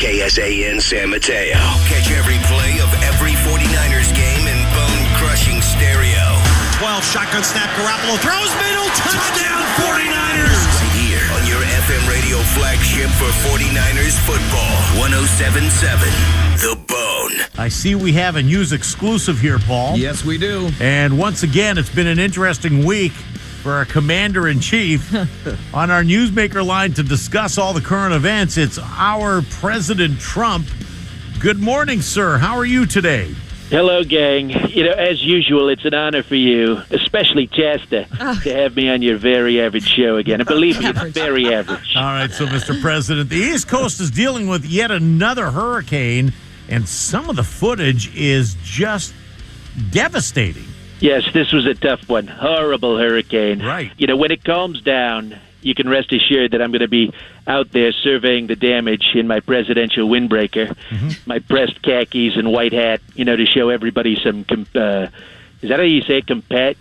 KSAN San Mateo. Catch every play of every 49ers game in bone-crushing stereo. 12, shotgun snap, Garoppolo throws middle, touchdown 49ers! Right here on your FM radio flagship for 49ers football, 107.7 The Bone. I see we have a news exclusive here, Paul. Yes, we do. And once again, it's been an interesting week for our commander-in-chief. On our newsmaker line to discuss all the current events, it's our President Trump. Good morning, sir. How are you today? Hello, gang. You know, as usual, it's an honor for you, especially Chasta, to have me on your very average show again. And believe me, it's very average. All right, so, Mr. President, the East Coast is dealing with yet another hurricane, and some of the footage is just devastating. Yes, this was a tough one. Horrible hurricane. Right. You know, when it calms down, you can rest assured that I'm going to be out there surveying the damage in my presidential windbreaker, my pressed khakis and white hat, you know, to show everybody some, is that how you say it?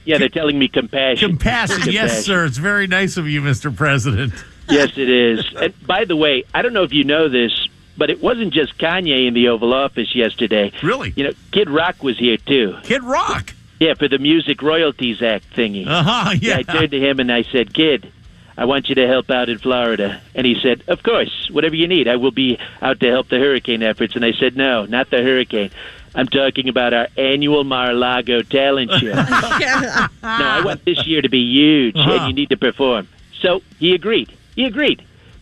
Yeah, they're telling me compassion. Compassion, yes, sir. It's very nice of you, Mr. President. Yes, it is. And by the way, I don't know if you know this, but it wasn't just Kanye in the Oval Office yesterday. Really? You know, Kid Rock was here, too. Kid Rock? Yeah, for the Music Royalties Act thingy. Yeah. I turned to him and I said, Kid, I want you to help out in Florida. And he said, of course, whatever you need. I will be out to help the hurricane efforts. And I said, no, not the hurricane. I'm talking about our annual Mar-a-Lago talent show. No, I want this year to be huge, and you need to perform. So he agreed.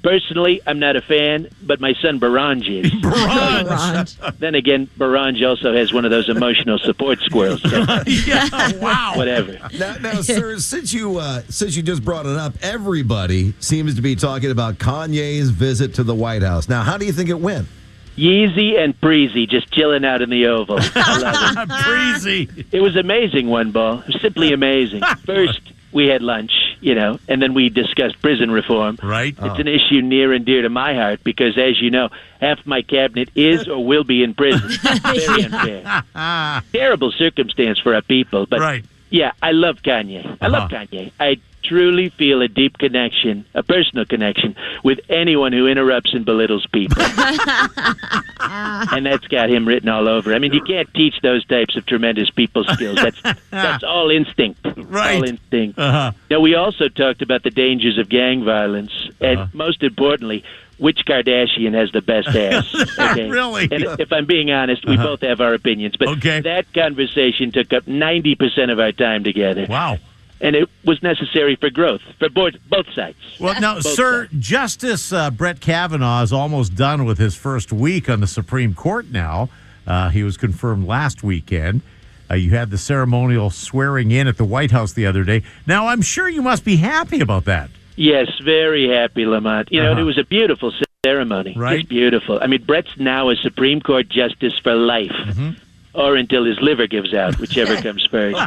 Personally, I'm not a fan, but my son Baranj is. Baranj. Then again, Baranj also has one of those emotional support squirrels. So Wow. whatever. Now, sir, since you just brought it up, everybody seems to be talking about Kanye's visit to the White House. Now, how do you think it went? Yeezy and Breezy just chilling out in the Oval. I love it. Breezy. It was amazing, one ball. It was simply amazing. First, we had lunch, you know, and then we discussed prison reform. Right. It's an issue near and dear to my heart because, as you know, half my cabinet is or will be in prison. Very unfair. Terrible circumstance for our people. But, yeah, I love Kanye. I love Kanye. I truly feel a deep connection, a personal connection, with anyone who interrupts and belittles people. And that's got him written all over. I mean, you can't teach those types of tremendous people skills. That's all instinct. Right. All instinct. Now, we also talked about the dangers of gang violence, and most importantly, which Kardashian has the best ass. Okay? Really? And if I'm being honest, we both have our opinions, but that conversation took up 90% of our time together. Wow. And it was necessary for growth for both sides. Well, now, sir, Justice Brett Kavanaugh is almost done with his first week on the Supreme Court now. He was confirmed last weekend. You had the ceremonial swearing in at the White House the other day. Now, I'm sure you must be happy about that. Yes, very happy, Lamont. You know, and it was a beautiful ceremony. Right. Just beautiful. I mean, Brett's now a Supreme Court justice for life. Or until his liver gives out, whichever comes first.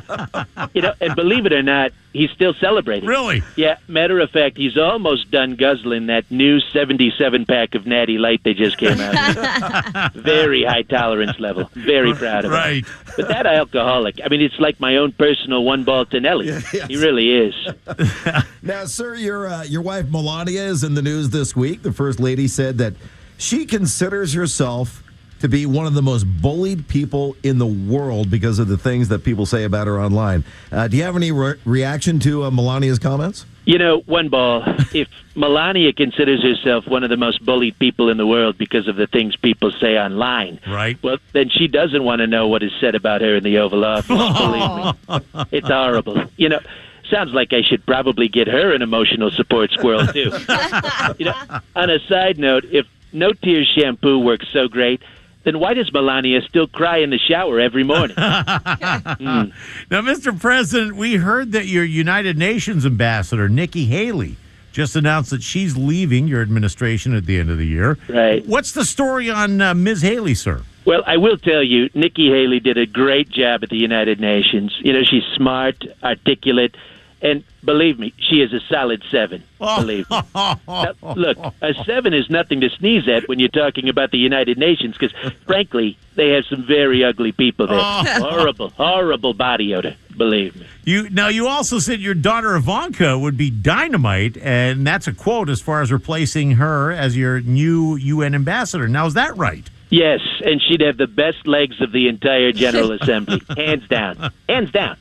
You know, and believe it or not, he's still celebrating. Really? Yeah, matter of fact, he's almost done guzzling that new 77-pack of Natty Light they just came out with. Very high tolerance level. Very proud of him. But that alcoholic, I mean, it's like my own personal one-ball Tonelli. Yes. He really is. Now, sir, your wife Melania is in the news this week. The First Lady said that she considers herself to be one of the most bullied people in the world because of the things that people say about her online. Do you have any reaction to Melania's comments? You know, one ball, if Melania considers herself one of the most bullied people in the world because of the things people say online, well, then she doesn't want to know what is said about her in the Oval Office. Believe me. It's horrible. You know, sounds like I should probably get her an emotional support squirrel, too. You know, on a side note, if No Tears shampoo works so great, then why does Melania still cry in the shower every morning? Now, Mr. President, we heard that your United Nations ambassador, Nikki Haley, just announced that she's leaving your administration at the end of the year. Right. What's the story on Ms. Haley, sir? Well, I will tell you, Nikki Haley did a great job at the United Nations. You know, she's smart, articulate, And believe me, she is a solid 7. Believe me. Now, look, a 7 is nothing to sneeze at when you're talking about the United Nations because, frankly, they have some very ugly people there. Horrible, horrible body odor. Believe me. You also said your daughter Ivanka would be dynamite, and that's a quote as far as replacing her as your new UN ambassador. Now, is that right? Yes, and she'd have the best legs of the entire General Assembly. Hands down. Hands down.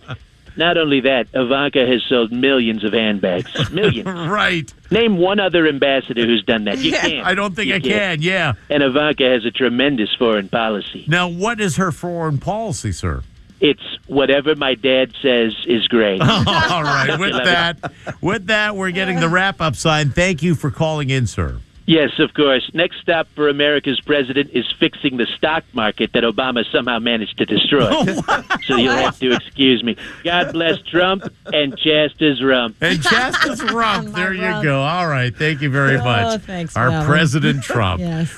Not only that, Ivanka has sold millions of handbags. Millions. Right. Name one other ambassador who's done that. You can't. I don't think I can, yeah. And Ivanka has a tremendous foreign policy. Now, what is her foreign policy, sir? It's whatever my dad says is great. All right. With that, we're getting the wrap-up sign. Thank you for calling in, sir. Yes, of course. Next stop for America's president is fixing the stock market that Obama somehow managed to destroy. So you'll have to excuse me. God bless Trump and Chasta's rump. And Chasta's rump. There you go. All right. Thank you very much. Thanks, Our Alan. President Trump. Yes.